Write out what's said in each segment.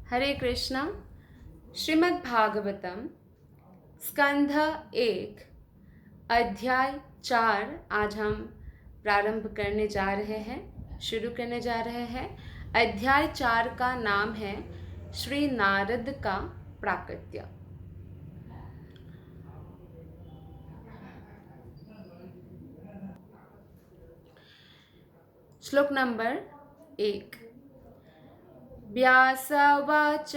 हरे कृष्णा। श्रीमद् भागवतम स्कंध 1 अध्याय 4 आज हम प्रारंभ करने जा रहे हैं, शुरू करने जा रहे हैं। अध्याय 4 का नाम है श्री नारद का प्राकट्य। श्लोक नंबर 1। व्यास उवाच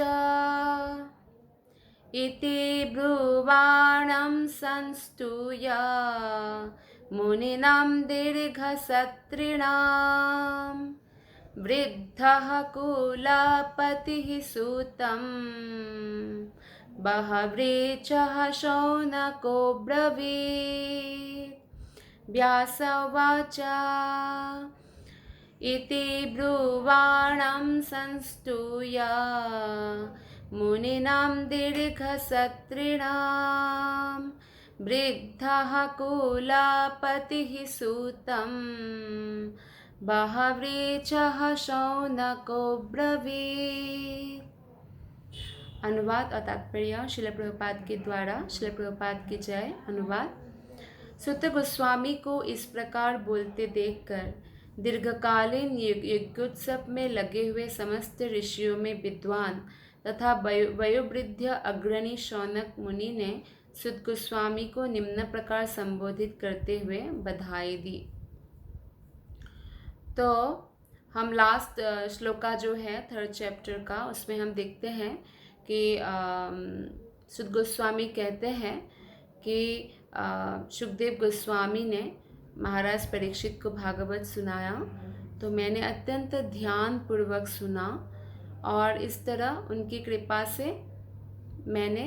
इति ब्रुवाणं संस्तूय मुनिनां दीर्घसत्रिणां वृद्धः कुलपतिः सूतं बहव्रीचः शौनको ब्रवीत्। व्यास उवाच इति ब्रुवाणं संस्तूय मुनिनां दीर्घसत्रिणां वृद्धः कुलपतिः सूतं बहव्रीचः शौनको ब्रवीत्। अनुवाद और तात्पर्य श्रील प्रभुपाद के द्वारा। श्रील प्रभुपाद की जय। अनुवाद। सुत गोस्वामी को इस प्रकार बोलते देखकर दीर्घकालीन यज्ञोत्सव में लगे हुए समस्त ऋषियों में विद्वान तथा वयोवृद्ध अग्रणी शौनक मुनि ने सुत गोस्वामी को निम्न प्रकार संबोधित करते हुए बधाई दी। तो हम लास्ट श्लोका जो है 3rd चैप्टर का, उसमें हम देखते हैं कि सुत गोस्वामी कहते हैं कि सुखदेव गोस्वामी ने महाराज परीक्षित को भागवत सुनाया तो मैंने अत्यंत ध्यान पूर्वक सुना और इस तरह उनकी कृपा से मैंने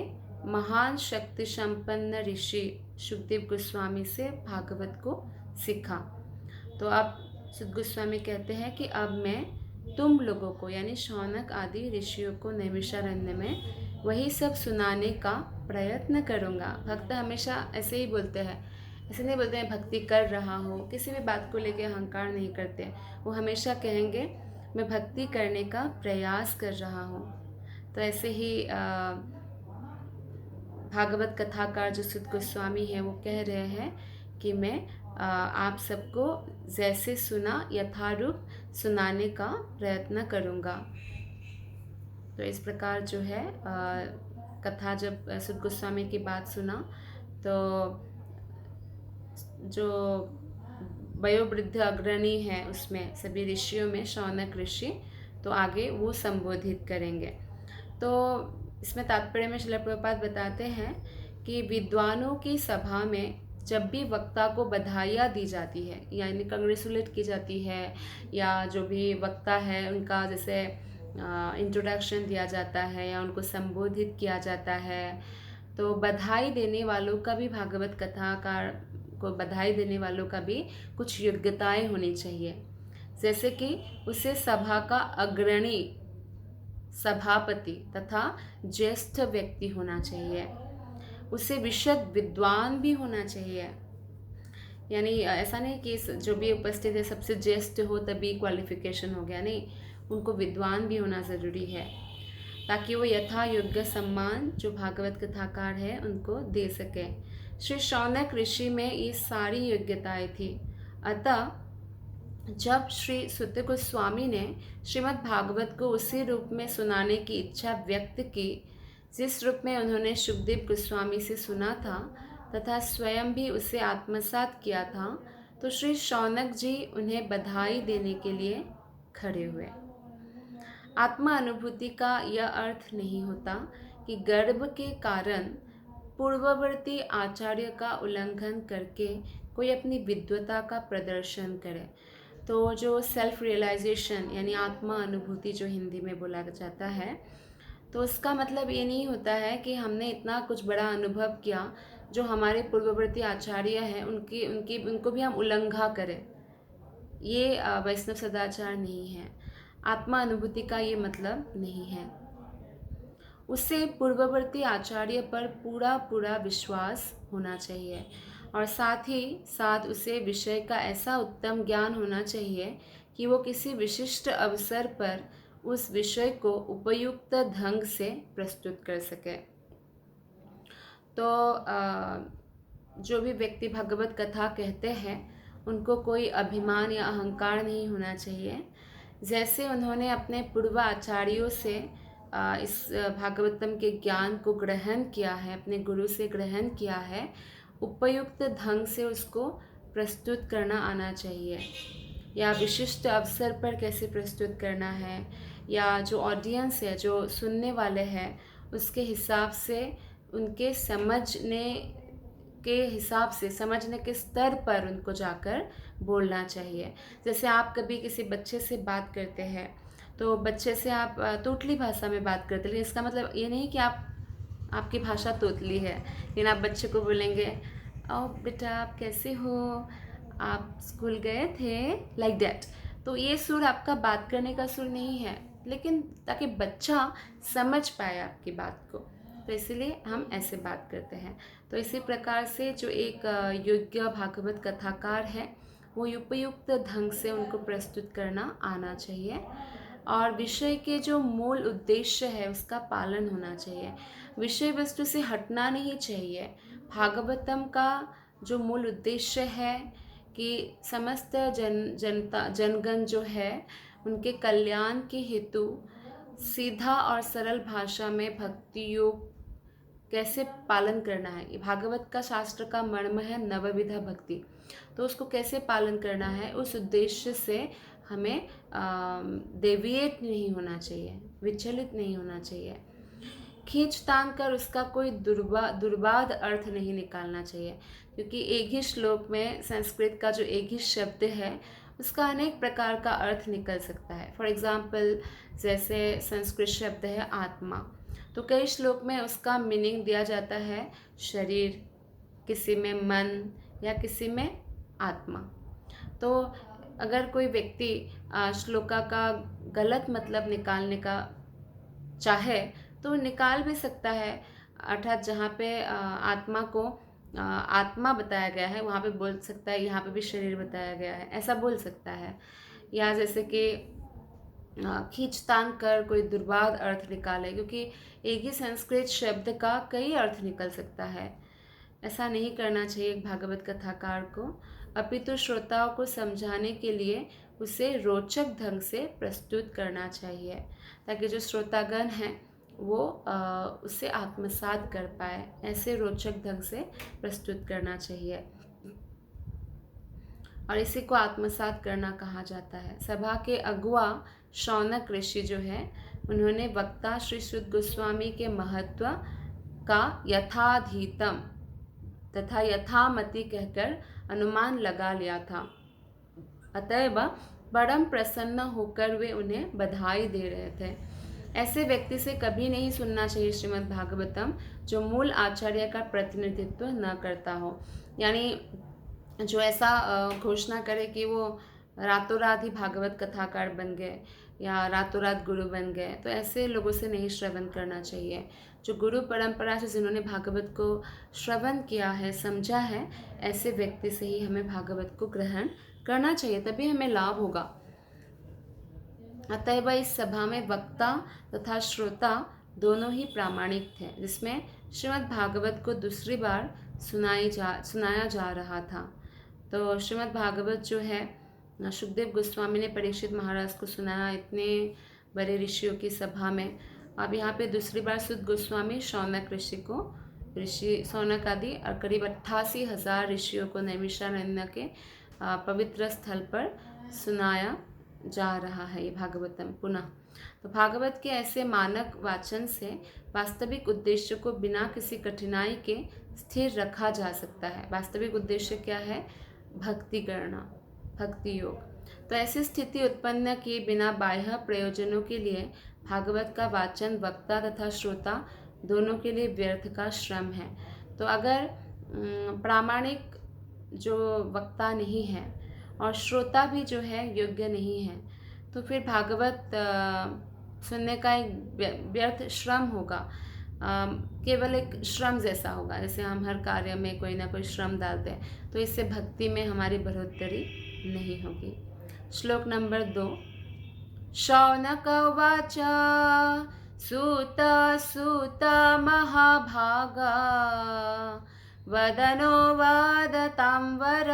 महान शक्ति संपन्न ऋषि सुखदेव गोस्वामी से भागवत को सीखा। तो अब सुत गोस्वामी कहते हैं कि अब मैं तुम लोगों को यानी शौनक आदि ऋषियों को नैमिषारण्य में वही सब सुनाने का प्रयत्न करूँगा। भक्त हमेशा ऐसे ही बोलते हैं, ऐसे नहीं बोलते हैं भक्ति कर रहा हूँ, किसी भी बात को लेकर अहंकार नहीं करते। वो हमेशा कहेंगे मैं भक्ति करने का प्रयास कर रहा हूँ। तो ऐसे ही भागवत कथाकार जो सुत गोस्वामी है वो कह रहे हैं कि मैं आप सबको जैसे सुना यथारूप सुनाने का प्रयत्न करूँगा। तो इस प्रकार जो है कथा जब सुत गोस्वामी की बात सुना तो जो वयोवृद्ध अग्रणी है उसमें सभी ऋषियों में शौनक ऋषि, तो आगे वो संबोधित करेंगे। तो इसमें तात्पर्य में श्रील प्रभुपाद बताते हैं कि विद्वानों की सभा में जब भी वक्ता को बधाइयाँ दी जाती है यानी कंग्रेचुलेट की जाती है या जो भी वक्ता है उनका जैसे इंट्रोडक्शन दिया जाता है या उनको संबोधित किया जाता है, तो बधाई देने वालों का भी भागवत कथाकार को बधाई देने वालों का भी कुछ योग्यताएं होनी चाहिए। जैसे कि उसे सभा का अग्रणी सभापति तथा ज्येष्ठ व्यक्ति होना चाहिए, उसे विशद विद्वान भी होना चाहिए। यानी ऐसा नहीं कि जो भी उपस्थित है सबसे ज्येष्ठ हो तभी क्वालिफिकेशन हो गया, नहीं, उनको विद्वान भी होना ज़रूरी है ताकि वो यथा योग्य सम्मान जो भागवत कथाकार है उनको दे सके। श्री शौनक ऋषि में ये सारी योग्यताएं थी। अतः जब श्री सुत गोस्वामी ने श्रीमद् भागवत को उसी रूप में सुनाने की इच्छा व्यक्त की जिस रूप में उन्होंने सुखदेव गोस्वामी से सुना था तथा स्वयं भी उसे आत्मसात किया था, तो श्री शौनक जी उन्हें बधाई देने के लिए खड़े हुए। आत्मा अनुभूति का यह अर्थ नहीं होता कि गर्भ के कारण पूर्ववर्ती आचार्य का उल्लंघन करके कोई अपनी विद्वता का प्रदर्शन करे। तो जो सेल्फ रियलाइजेशन यानी आत्मा अनुभूति जो हिंदी में बोला जाता है, तो उसका मतलब ये नहीं होता है कि हमने इतना कुछ बड़ा अनुभव किया जो हमारे पूर्ववर्ती आचार्य हैं उनको भी हम उल्लंघा करें। ये वैष्णव सदाचार नहीं है। आत्मा अनुभूति का ये मतलब नहीं है। उसे पूर्ववर्ती आचार्य पर पूरा विश्वास होना चाहिए और साथ ही साथ उसे विषय का ऐसा उत्तम ज्ञान होना चाहिए कि वो किसी विशिष्ट अवसर पर उस विषय को उपयुक्त ढंग से प्रस्तुत कर सके। तो जो भी व्यक्ति भागवत कथा कहते हैं उनको कोई अभिमान या अहंकार नहीं होना चाहिए। जैसे उन्होंने अपने पूर्व आचार्यों से इस भागवतम के ज्ञान को ग्रहण किया है, अपने गुरु से ग्रहण किया है, उपयुक्त ढंग से उसको प्रस्तुत करना आना चाहिए। या विशिष्ट अवसर पर कैसे प्रस्तुत करना है, या जो ऑडियंस है, जो सुनने वाले हैं, उसके हिसाब से, उनके समझने के हिसाब से, समझने के स्तर पर उनको जाकर बोलना चाहिए। जैसे आप कभी किसी बच्चे से बात करते हैं तो बच्चे से आप तोतली भाषा में बात करते हैं, लेकिन इसका मतलब ये नहीं कि आपकी भाषा तोतली है, लेकिन आप बच्चे को बोलेंगे ओ बेटा आप कैसे हो, आप स्कूल गए थे, लाइक दैट। तो ये सुर आपका बात करने का सुर नहीं है, लेकिन ताकि बच्चा समझ पाए आपकी बात को, तो इसलिए हम ऐसे बात करते हैं। तो इसी प्रकार से जो एक योग्य भागवत कथाकार है वो उपयुक्त ढंग से उनको प्रस्तुत करना आना चाहिए, और विषय के जो मूल उद्देश्य है उसका पालन होना चाहिए। विषय वस्तु से हटना नहीं चाहिए। भागवतम का जो मूल उद्देश्य है कि समस्त जनगण जो है उनके कल्याण के हेतु सीधा और सरल भाषा में भक्ति योग कैसे पालन करना है। ये भागवत का शास्त्र का मर्म है, नवविधा भक्ति। तो उसको कैसे पालन करना है, उस उद्देश्य से हमें डेविएट नहीं होना चाहिए, विचलित नहीं होना चाहिए। खींच तान कर उसका कोई दुर्बाद अर्थ नहीं निकालना चाहिए, क्योंकि एक ही श्लोक में संस्कृत का जो एक ही शब्द है उसका अनेक प्रकार का अर्थ निकल सकता है। फॉर एग्जाम्पल, जैसे संस्कृत शब्द है आत्मा, तो कई श्लोक में उसका मीनिंग दिया जाता है शरीर, किसी में मन, या किसी में आत्मा। तो अगर कोई व्यक्ति श्लोका का गलत मतलब निकालने का चाहे तो निकाल भी सकता है, अर्थात जहाँ पे आत्मा को आत्मा बताया गया है वहाँ पे बोल सकता है यहाँ पे भी शरीर बताया गया है, ऐसा बोल सकता है। या जैसे कि खींचतान कर कोई दुर्बाद अर्थ निकाले, क्योंकि एक ही संस्कृत शब्द का कई अर्थ निकल सकता है। ऐसा नहीं करना चाहिए एक भागवत कथाकार को, अपितु श्रोताओं को समझाने के लिए उसे रोचक ढंग से प्रस्तुत करना चाहिए, ताकि जो श्रोतागण हैं वो उसे आत्मसात कर पाए। ऐसे रोचक ढंग से प्रस्तुत करना चाहिए, और इसी को आत्मसात करना कहा जाता है। सभा के अगुआ शौनक ऋषि जो है उन्होंने वक्ता श्री शुद्ध गोस्वामी के महत्व का यथाधीतम तथा यथामति कहकर अनुमान लगा लिया था, अतएव बड़म प्रसन्न होकर वे उन्हें बधाई दे रहे थे। ऐसे व्यक्ति से कभी नहीं सुनना चाहिए श्रीमद् भागवतम जो मूल आचार्य का प्रतिनिधित्व न करता हो, यानी जो ऐसा घोषणा करे कि वो रातों रात ही भागवत कथाकार बन गए या रातों रात गुरु बन गए, तो ऐसे लोगों से नहीं श्रवण करना चाहिए। जो गुरु परंपरा से जिन्होंने भागवत को श्रवण किया है, समझा है, ऐसे व्यक्ति से ही हमें भागवत को ग्रहण करना चाहिए, तभी हमें लाभ होगा। अतएव इस सभा में वक्ता तथा श्रोता दोनों ही प्रामाणिक थे, जिसमें श्रीमद् भागवत को दूसरी बार सुनाया जा रहा था। तो श्रीमद् भागवत जो है सुखदेव गोस्वामी ने परीक्षित महाराज को सुनाया इतने बड़े ऋषियों की सभा में। अब यहाँ पे दूसरी बार सुध गोस्वामी शौनक ऋषि शौनक आदि और करीब 88,000 ऋषियों को नैमिषारण्य के पवित्र स्थल पर सुनाया जा रहा है ये भागवतम पुनः। तो भागवत के ऐसे मानक वाचन से वास्तविक उद्देश्य को बिना किसी कठिनाई के स्थिर रखा जा सकता है। वास्तविक उद्देश्य क्या है? भक्ति करना, भक्ति योग। तो ऐसी स्थिति उत्पन्न किए बिना बाह्य प्रयोजनों के लिए भागवत का वाचन वक्ता तथा श्रोता दोनों के लिए व्यर्थ का श्रम है। तो अगर प्रामाणिक जो वक्ता नहीं है और श्रोता भी जो है योग्य नहीं है, तो फिर भागवत सुनने का एक व्यर्थ श्रम होगा, केवल एक श्रम जैसा होगा। जैसे हम हर कार्य में कोई ना कोई श्रम डालते हैं, तो इससे भक्ति में हमारी बढ़ोतरी नहीं होगी। श्लोक नंबर 2। शौनक उवाच सूत सूत महाभागा वदनो वदतां वर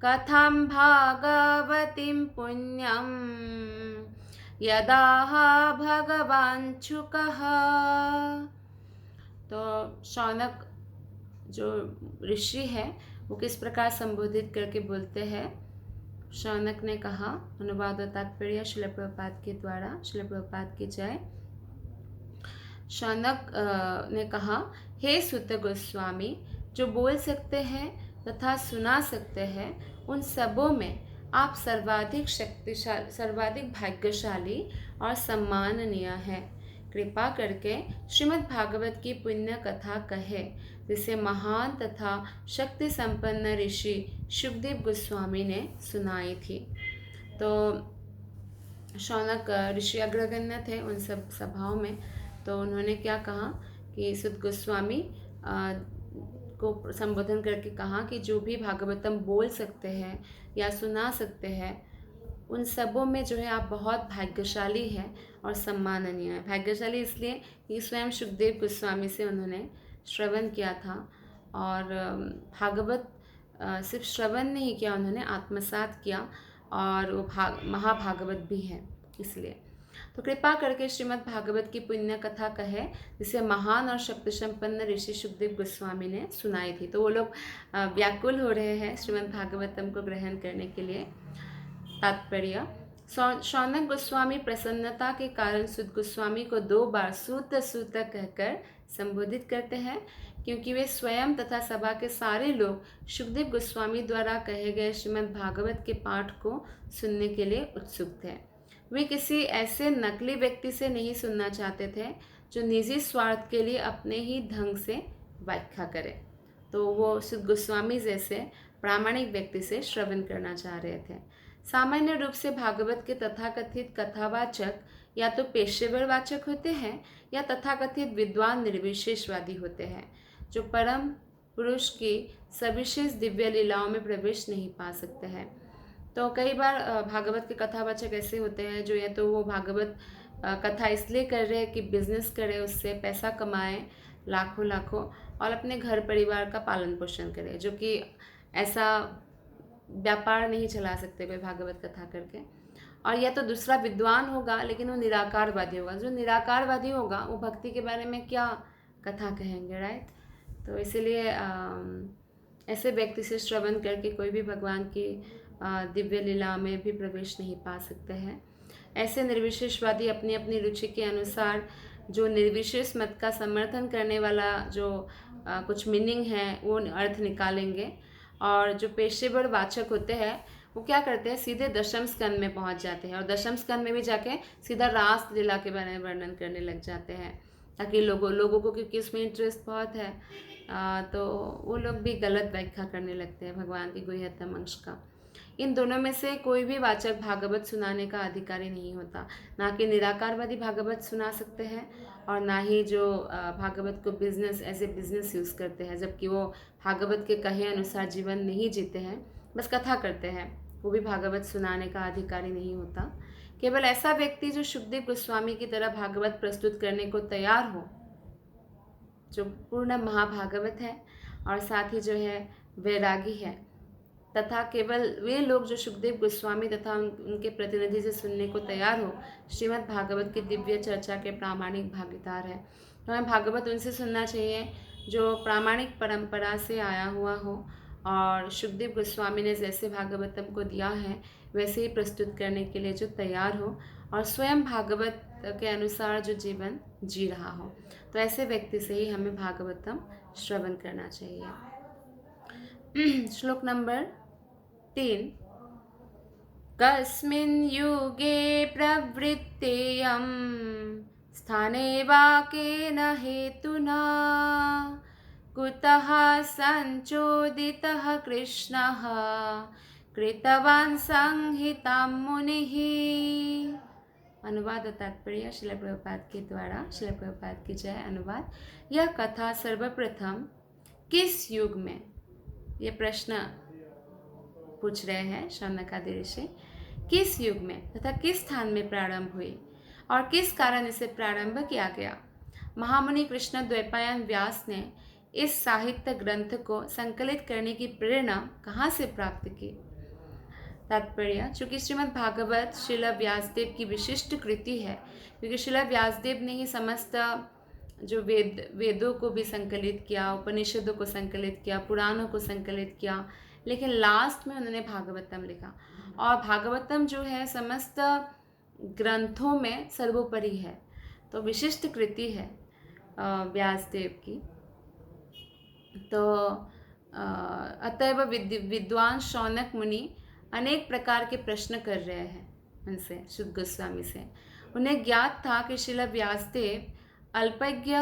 कथं भागवतीं पुण्यं यदाह भगवान शुकः। तो शौनक जो ऋषि है वो किस प्रकार संबोधित करके बोलते हैं। शौनक ने कहा, अनुवाद और तात्पर्य श्रील प्रभुपाद के द्वारा, श्रील प्रभुपाद की जय। शौनक ने कहा, हे सुत गोस्वामी, जो बोल सकते हैं तथा सुना सकते हैं उन सबों में आप सर्वाधिक शक्तिशाली, सर्वाधिक भाग्यशाली और सम्माननीय हैं। कृपा करके श्रीमद् भागवत की पुण्य कथा कहे जिसे महान तथा शक्ति संपन्न ऋषि शुकदेव गोस्वामी ने सुनाई थी। तो शौनक ऋषि अग्रगण्य थे उन सब सभाओं में। तो उन्होंने क्या कहा कि सुत गोस्वामी को संबोधन करके कहा कि जो भी भागवतम बोल सकते हैं या सुना सकते हैं उन सबों में जो है आप बहुत भाग्यशाली हैं और सम्माननीय है। भाग्यशाली इसलिए कि स्वयं शुकदेव गोस्वामी से उन्होंने श्रवण किया था और भागवत सिर्फ श्रवण नहीं किया, उन्होंने आत्मसात किया और वो महाभागवत भी है इसलिए। तो कृपा करके श्रीमद् भागवत की पुण्य कथा कहे जिसे महान और शक्ति संपन्न ऋषि शुकदेव गोस्वामी ने सुनाई थी। तो वो लोग व्याकुल हो रहे हैं श्रीमद् भागवतम को ग्रहण करने के लिए। तात्पर्य, शौनक गोस्वामी प्रसन्नता के कारण सुत गोस्वामी को 2 बार सूत सूत कहकर संबोधित करते हैं क्योंकि वे स्वयं तथा सभा के सारे लोग शुकदेव गोस्वामी द्वारा कहे गए श्रीमद् भागवत के पाठ को सुनने के लिए उत्सुक थे। वे किसी ऐसे नकली व्यक्ति से नहीं सुनना चाहते थे जो निजी स्वार्थ के लिए अपने ही ढंग से व्याख्या करे। तो वो सुत गोस्वामी जैसे प्रामाणिक व्यक्ति से श्रवण करना चाह रहे थे। सामान्य रूप से भागवत के तथाकथित कथावाचक या तो पेशेवर वाचक होते हैं या तथाकथित विद्वान निर्विशेषवादी होते हैं जो परम पुरुष की सविशेष दिव्य लीलाओं में प्रवेश नहीं पा सकते हैं। तो कई बार भागवत के कथावाचक ऐसे होते हैं जो या तो वो भागवत कथा इसलिए कर रहे हैं कि बिजनेस करे, उससे पैसा कमाएं लाखों लाखों और अपने घर परिवार का पालन पोषण करे, जो कि ऐसा व्यापार नहीं चला सकते कोई भागवत कथा करके। और या तो दूसरा विद्वान होगा लेकिन वो निराकारवादी होगा। जो निराकारवादी होगा वो भक्ति के बारे में क्या कथा कहेंगे, राइट। तो इसीलिए ऐसे व्यक्ति से श्रवण करके कोई भी भगवान की दिव्य लीला में भी प्रवेश नहीं पा सकते हैं। ऐसे निर्विशेषवादी अपनी अपनी रुचि के अनुसार जो निर्विशेष मत का समर्थन करने वाला जो कुछ मीनिंग है वो अर्थ निकालेंगे, और जो पेशेवर वाचक होते हैं वो क्या करते हैं, सीधे दशम स्कंद में पहुंच जाते हैं और दशम स्कंद में भी जाके सीधा रास लीला के बारे में वर्णन करने लग जाते हैं ताकि लोगों को, क्योंकि उसमें इंटरेस्ट बहुत है, तो वो लोग भी गलत व्याख्या करने लगते हैं भगवान की गुह्यतम अंश का। इन दोनों में से कोई भी वाचक भागवत सुनाने का अधिकारी नहीं होता। ना कि निराकारवादी भागवत सुना सकते हैं और ना ही जो भागवत को business as a business use करते हैं, जबकि वो भागवत के कहे अनुसार जीवन नहीं जीते हैं, बस कथा करते हैं, वो भी भागवत सुनाने का अधिकारी नहीं होता। केवल ऐसा व्यक्ति जो शुकदेव गोस्वामी की तरह भागवत प्रस्तुत करने को तैयार हो, जो पूर्ण महाभागवत है और साथ ही जो है वैरागी है, तथा केवल वे लोग जो शुकदेव गोस्वामी तथा उनके प्रतिनिधि से सुनने को तैयार हो श्रीमद् भागवत की दिव्य चर्चा के प्रामाणिक भागीदार है। तो हमें भागवत उनसे सुनना चाहिए जो प्रामाणिक परंपरा से आया हुआ हो और शुकदेव गोस्वामी ने जैसे भागवतम को दिया है वैसे ही प्रस्तुत करने के लिए जो तैयार हो और स्वयं भागवत के अनुसार जो जीवन जी रहा हो। तो ऐसे व्यक्ति से ही हमें भागवतम श्रवण करना चाहिए। श्लोक नंबर 3। कस्मिन् युगे प्रवृत्तेयं स्थाने वा केन हेतुना कुतः संचोदितः कृष्णः कृतवान् संहितां मुनिः। अनुवाद और तात्पर्य श्रील प्रभुपाद के द्वारा, श्रील प्रभुपाद की जय। अनुवाद, यह कथा सर्वप्रथम किस युग में, ये प्रश्न पूछ रहे हैं शौनकादि ऋषि, किस युग में तथा किस स्थान में प्रारंभ हुई और किस कारण इसे प्रारंभ किया गया। महामुनि कृष्ण द्वैपायन व्यास ने इस साहित्य ग्रंथ को संकलित करने की प्रेरणा कहाँ से प्राप्त की। तात्पर्य, चूंकि श्रीमद् भागवत श्रील व्यासदेव की विशिष्ट कृति है, क्योंकि श्रील व्यासदेव ने ही समस्त जो वेदों को भी संकलित किया, उपनिषदों को संकलित किया, पुराणों को संकलित किया, लेकिन लास्ट में उन्होंने भागवतम लिखा। और भागवतम जो है समस्त ग्रंथों में सर्वोपरि है, तो विशिष्ट कृति है व्यासदेव की। तो अतएव विद्वान शौनक मुनि अनेक प्रकार के प्रश्न कर रहे हैं उनसे, शुद्ध गोस्वामी से। उन्हें ज्ञात था कि श्रील व्यासदेव अल्पज्ञ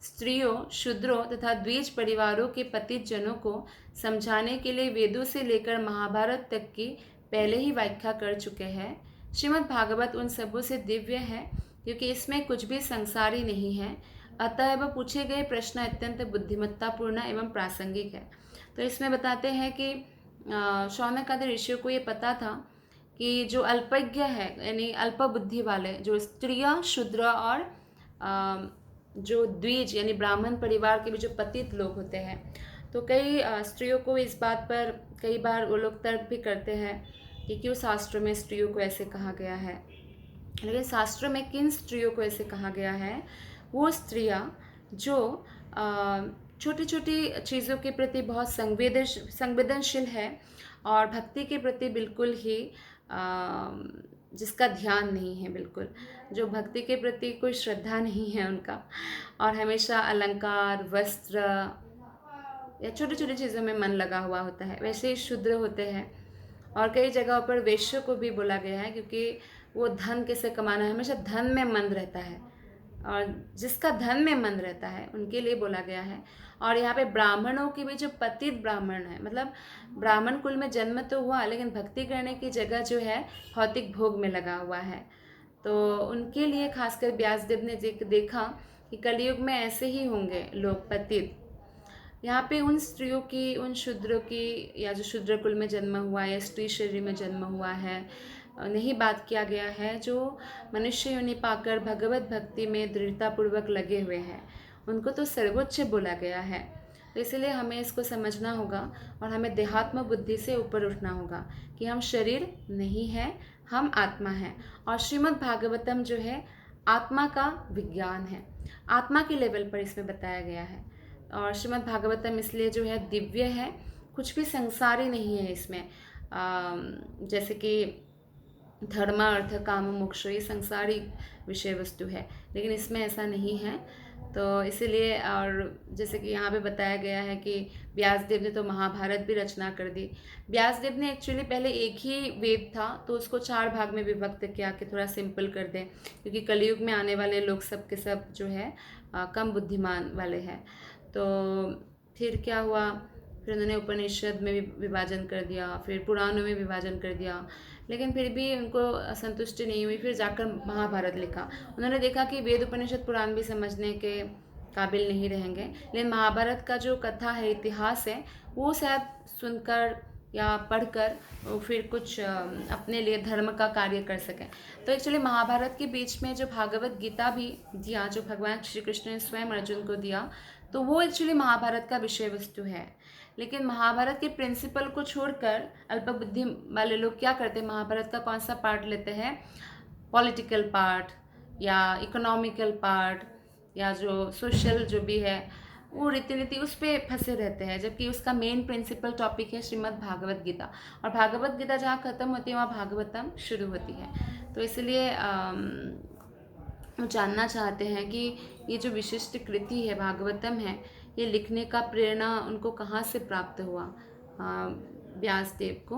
स्त्रियों, शूद्रों तथा द्विज परिवारों के पतित जनों को समझाने के लिए वेदों से लेकर महाभारत तक की पहले ही व्याख्या कर चुके हैं। श्रीमद् भागवत उन सबों से दिव्य है क्योंकि इसमें कुछ भी संसारी नहीं है, अतः वह पूछे गए प्रश्न अत्यंत बुद्धिमत्तापूर्ण एवं प्रासंगिक है। तो इसमें बताते हैं कि शौनक आदि ऋषियों को ये पता था कि जो अल्पज्ञ है, यानी अल्प बुद्धि वाले, जो स्त्रियां, शूद्र और जो द्विज यानी ब्राह्मण परिवार के भी जो पतित लोग होते हैं, तो कई स्त्रियों को इस बात पर कई बार वो लोग तर्क भी करते हैं कि क्यों शास्त्रों में स्त्रियों को ऐसे कहा गया है। लेकिन शास्त्रों में किन स्त्रियों को ऐसे कहा गया है? वो स्त्रियां जो छोटी छोटी चीज़ों के प्रति बहुत संवेदनशील है और भक्ति के प्रति बिल्कुल ही जिसका ध्यान नहीं है, बिल्कुल जो भक्ति के प्रति कोई श्रद्धा नहीं है उनका, और हमेशा अलंकार, वस्त्र या छोटी छोटी चीज़ों में मन लगा हुआ होता है, वैसे ही शूद्र होते हैं। और कई जगहों पर वैश्य को भी बोला गया है क्योंकि वो धन कैसे कमाना है, हमेशा धन में मन रहता है, और जिसका धन में मन रहता है उनके लिए बोला गया है। और यहाँ पे ब्राह्मणों की भी जो पतित ब्राह्मण है, मतलब ब्राह्मण कुल में जन्म तो हुआ लेकिन भक्ति करने की जगह जो है भौतिक भोग में लगा हुआ है, तो उनके लिए खासकर व्यासदेव ने देखा कि कलयुग में ऐसे ही होंगे लोग पतित। यहाँ पे उन स्त्रियों की, उन शूद्रों की, या जो शूद्र कुल में जन्म हुआ है या स्त्री शरीर में जन्म हुआ है, नहीं बात किया गया है। जो मनुष्य योनि पाकर भगवत भक्ति में दृढ़तापूर्वक लगे हुए हैं, उनको तो सर्वोच्च बोला गया है। तो इसलिए हमें इसको समझना होगा और हमें देहात्म बुद्धि से ऊपर उठना होगा कि हम शरीर नहीं हैं, हम आत्मा हैं। और श्रीमद् भागवतम जो है आत्मा का विज्ञान है, आत्मा के लेवल पर इसमें बताया गया है। और श्रीमद् भागवतम इसलिए जो है दिव्य है, कुछ भी संसारी नहीं है इसमें। जैसे कि धर्म, अर्थ, काम, मोक्ष ये संसारी विषय वस्तु है, लेकिन इसमें ऐसा नहीं है। तो इसीलिए, और जैसे कि यहाँ पे बताया गया है कि व्यासदेव ने तो महाभारत भी रचना कर दी। व्यासदेव ने एक्चुअली पहले एक ही वेद था तो उसको 4 भाग में विभक्त किया कि थोड़ा सिंपल कर दें, क्योंकि कलयुग में आने वाले लोग सब के सब जो है कम बुद्धिमान वाले हैं। तो फिर क्या हुआ, फिर उन्होंने उपनिषद में भी विभाजन कर दिया, फिर पुराणों में विभाजन कर दिया, लेकिन फिर भी उनको संतुष्टि नहीं हुई। फिर जाकर महाभारत लिखा। उन्होंने देखा कि वेद, उपनिषद, पुराण भी समझने के काबिल नहीं रहेंगे, लेकिन महाभारत का जो कथा है, इतिहास है, वो शायद सुनकर या पढ़कर फिर कुछ अपने लिए धर्म का कार्य कर सकें। तो एक्चुअली महाभारत के बीच में जो भागवत गीता भी दिया, जो भगवान श्री कृष्ण ने स्वयं अर्जुन को दिया, तो वो एक्चुअली महाभारत का विषय वस्तु है। लेकिन महाभारत के प्रिंसिपल को छोड़कर अल्पबुद्धि वाले लोग क्या करते हैं, महाभारत का कौन सा पार्ट लेते हैं, पॉलिटिकल पार्ट या इकोनॉमिकल पार्ट या जो सोशल जो भी है वो रीति नीति, उस पर फंसे रहते हैं, जबकि उसका मेन प्रिंसिपल टॉपिक है श्रीमद् भागवत गीता। और भागवत गीता जहाँ खत्म होती है वहाँ भागवतम शुरू होती है। तो इसलिए वो जानना चाहते हैं कि ये जो विशिष्ट कृति है भागवतम है, ये लिखने का प्रेरणा उनको कहाँ से प्राप्त हुआ व्यासदेव को,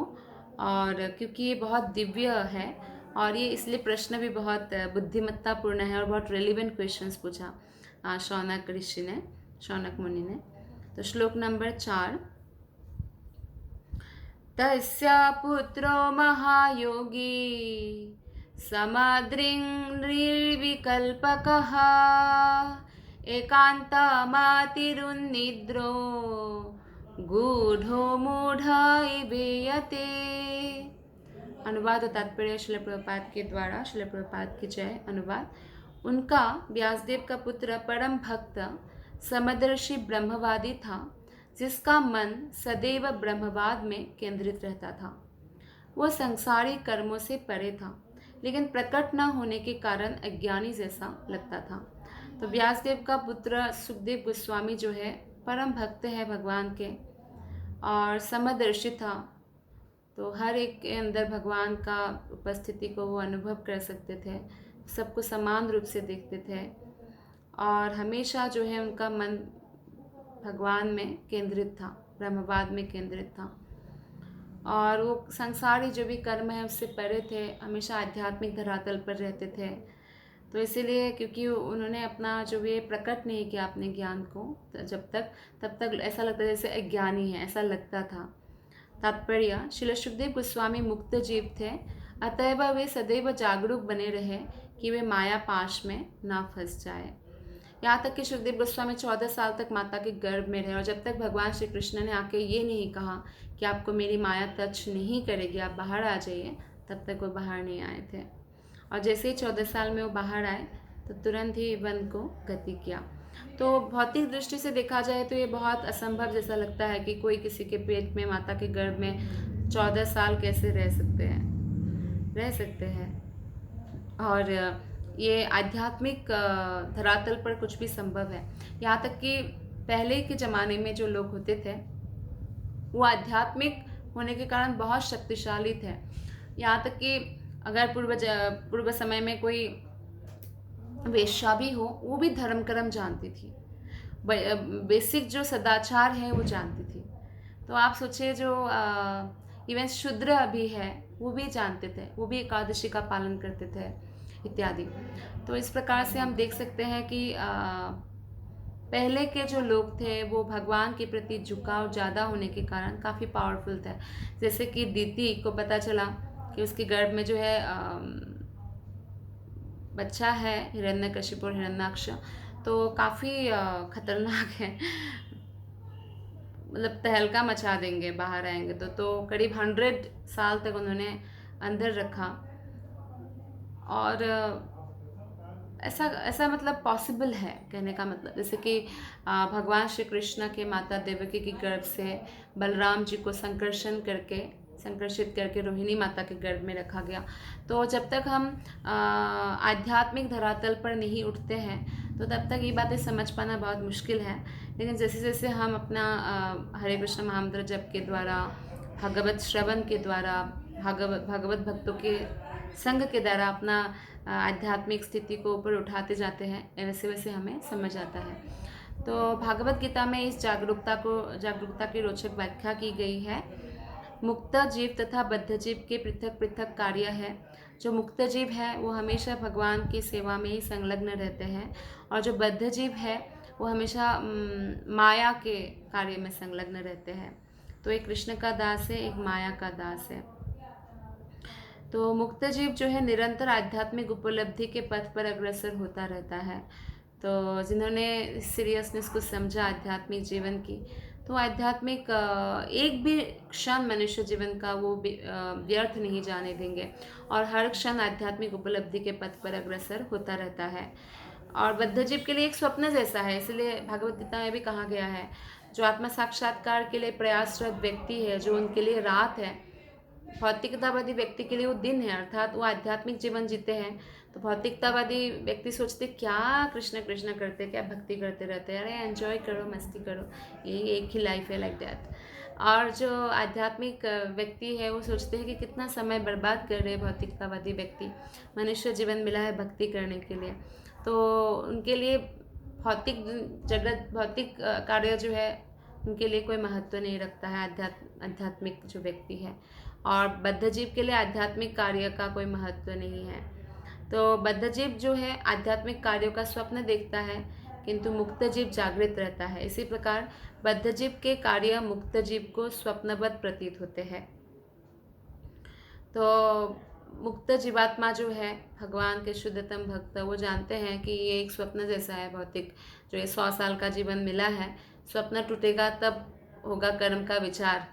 और क्योंकि ये बहुत दिव्य है और ये इसलिए प्रश्न भी बहुत बुद्धिमत्तापूर्ण है और बहुत रेलिवेंट क्वेश्चंस पूछा शौनक ऋषि ने, शौनक मुनि ने। तो श्लोक नंबर 4, तस्य पुत्रो महायोगी समाद्रिङ्विकल्पकः एकान्तमातिरुन्निद्रो गूढो मूढ इवेयते। अनुवाद और तात्पर्य श्रील प्रभुपाद के द्वारा, श्रील प्रभुपाद की जय। अनुवाद। उनका व्यासदेव का पुत्र परम भक्त समदर्शी ब्रह्मवादी था, जिसका मन सदैव ब्रह्मवाद में केंद्रित रहता था। वह संसारी कर्मों से परे था, लेकिन प्रकट न होने के कारण अज्ञानी जैसा लगता था। तो व्यासदेव का पुत्र सुखदेव गोस्वामी जो है परम भक्त है भगवान के और समदर्शी था, तो हर एक के अंदर भगवान का उपस्थिति को वो अनुभव कर सकते थे, सबको समान रूप से देखते थे और हमेशा जो है उनका मन भगवान में केंद्रित था, ब्रह्मवाद में केंद्रित था और वो संसारी जो भी कर्म है उससे परे थे, हमेशा आध्यात्मिक धरातल पर रहते थे। तो इसीलिए क्योंकि उन्होंने अपना जो भी प्रकट नहीं किया अपने ज्ञान को तब तक ऐसा लगता था जैसे अज्ञानी है, ऐसा लगता था। तात्पर्य। श्रील सुखदेव गोस्वामी मुक्त जीव थे, अतएव वे सदैव जागरूक बने रहे कि वे माया पाश में ना फंस जाए। यहाँ तक कि सुखदेव गोस्वामी 14 साल तक माता के गर्भ में रहे और जब तक भगवान श्री कृष्ण ने आके ये नहीं कहा कि आपको मेरी माया टच नहीं करेगी, आप बाहर आ जाइए, तब तक वो बाहर नहीं आए थे। और जैसे ही 14 साल में वो बाहर आए तो तुरंत ही वन को गति किया। तो भौतिक दृष्टि से देखा जाए तो ये बहुत असंभव जैसा लगता है कि कोई किसी के पेट में, माता के गर्भ में 14 साल कैसे रह सकते हैं। और ये आध्यात्मिक धरातल पर कुछ भी संभव है। यहाँ तक कि पहले के ज़माने में जो लोग होते थे वो आध्यात्मिक होने के कारण बहुत शक्तिशाली थे। यहाँ तक कि अगर पूर्व समय में कोई वेश्या भी हो, वो भी धर्म कर्म जानती थी, बेसिक जो सदाचार है वो जानती थी। तो आप सोचिए जो इवन शूद्र अभी है वो भी जानते थे, वो भी एकादशी का पालन करते थे इत्यादि। तो इस प्रकार से हम देख सकते हैं कि पहले के जो लोग थे वो भगवान के प्रति झुकाव ज़्यादा होने के कारण काफ़ी पावरफुल थे। जैसे कि दीति को पता चला कि उसके गर्भ में जो है बच्चा है हिरण्यकशिपु और हिरण्याक्ष, तो काफ़ी खतरनाक है, मतलब तहलका मचा देंगे बाहर आएंगे तो करीब 100 साल तक उन्होंने अंदर रखा। और ऐसा मतलब पॉसिबल है कहने का मतलब, जैसे कि भगवान श्री कृष्ण के माता देवकी की गर्भ से बलराम जी को संकर्षित करके रोहिणी माता के गर्भ में रखा गया। तो जब तक हम आध्यात्मिक धरातल पर नहीं उठते हैं तो तब तक ये बातें समझ पाना बहुत मुश्किल है। लेकिन जैसे जैसे हम अपना हरे कृष्ण महामंत्र जप के द्वारा, भगवत श्रवण के द्वारा, भगवत भक्तों के संग के द्वारा अपना आध्यात्मिक स्थिति को ऊपर उठाते जाते हैं, वैसे वैसे हमें समझ आता है। तो भागवत गीता में इस जागरूकता की रोचक व्याख्या की गई है। मुक्त जीव तथा बद्ध जीव के पृथक पृथक कार्य है। जो मुक्त जीव है वो हमेशा भगवान की सेवा में ही संलग्न रहते हैं और जो बद्ध जीव है वो हमेशा माया के कार्य में संलग्न रहते हैं। तो एक कृष्ण का दास है, एक माया का दास है। तो मुक्त जीव जो है निरंतर आध्यात्मिक उपलब्धि के पथ पर अग्रसर होता रहता है। तो जिन्होंने सीरियसनेस को समझा आध्यात्मिक जीवन की, तो आध्यात्मिक एक भी क्षण मनुष्य जीवन का वो व्यर्थ नहीं जाने देंगे और हर क्षण आध्यात्मिक उपलब्धि के पथ पर अग्रसर होता रहता है। और बद्ध जीव के लिए एक स्वप्न जैसा है, इसलिए भगवत गीता में भी कहा गया है, जो आत्म साक्षात्कार के लिए प्रयासरत व्यक्ति है, जो उनके लिए रात है, भौतिकतावादी व्यक्ति के लिए वो दिन है, अर्थात वो आध्यात्मिक जीवन जीते हैं। तो भौतिकतावादी व्यक्ति सोचते क्या कृष्ण कृष्ण करते, क्या भक्ति करते रहते हैं, अरे एंजॉय करो, मस्ती करो, ये एक ही लाइफ है, लाइक दैट। और जो आध्यात्मिक व्यक्ति है वो सोचते हैं कि कितना समय बर्बाद कर रहे हैं भौतिकतावादी व्यक्ति, मनुष्य जीवन मिला है भक्ति करने के लिए। तो उनके लिए भौतिक जगत, भौतिक कार्य जो है उनके लिए कोई महत्व नहीं रखता है आध्यात्मिक जो व्यक्ति है। और बद्ध जीव के लिए आध्यात्मिक कार्य का कोई महत्व नहीं है। तो बद्ध जीव जो है आध्यात्मिक कार्यों का स्वप्न देखता है, किंतु मुक्त जीव जागृत रहता है। इसी प्रकार बद्ध जीव के कार्य मुक्त जीव को स्वप्नवत प्रतीत होते हैं। तो मुक्त जीवात्मा जो है भगवान के शुद्धतम भक्त, वो जानते हैं कि ये एक स्वप्न जैसा है भौतिक, जो ये 100 साल का जीवन मिला है, स्वप्न टूटेगा तब होगा कर्म का विचार।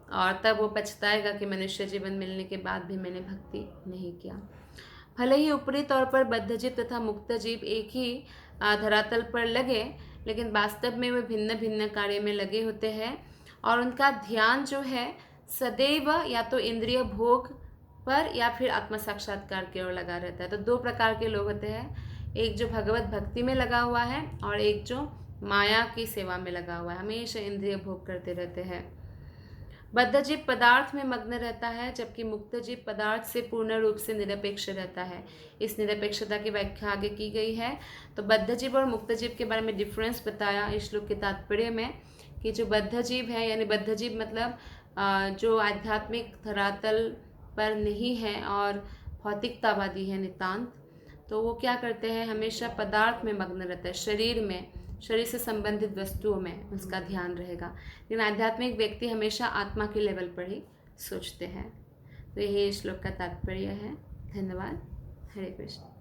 और तब वो पछताएगा कि मनुष्य जीवन मिलने के बाद भी मैंने भक्ति नहीं किया। भले ही ऊपरी तौर पर बद्धजीव तथा मुक्तजीव एक ही धरातल पर लगे, लेकिन वास्तव में वे भिन्न भिन्न कार्य में लगे होते हैं और उनका ध्यान जो है सदैव या तो इंद्रिय भोग पर या फिर आत्म साक्षात्कार की ओर लगा रहता है। तो दो प्रकार के लोग होते हैं, एक जो भगवत भक्ति में लगा हुआ है और एक जो माया की सेवा में लगा हुआ है, हमेशा इंद्रिय भोग करते रहते हैं। बद्धजीव पदार्थ में मग्न रहता है, जबकि मुक्तजीव पदार्थ से पूर्ण रूप से निरपेक्ष रहता है। इस निरपेक्षता की व्याख्या आगे की गई है। तो बद्धजीव और मुक्तजीव के बारे में डिफरेंस बताया इस श्लोक के तात्पर्य में कि जो बद्धजीव है, यानी बद्धजीव मतलब जो आध्यात्मिक धरातल पर नहीं है और भौतिकतावादी है नितांत, तो वो क्या करते हैं, हमेशा पदार्थ में मग्न रहता है, शरीर से संबंधित वस्तुओं में उसका ध्यान रहेगा। लेकिन आध्यात्मिक व्यक्ति हमेशा आत्मा के लेवल पर ही सोचते हैं। तो यही श्लोक का तात्पर्य है। धन्यवाद। हरे कृष्ण।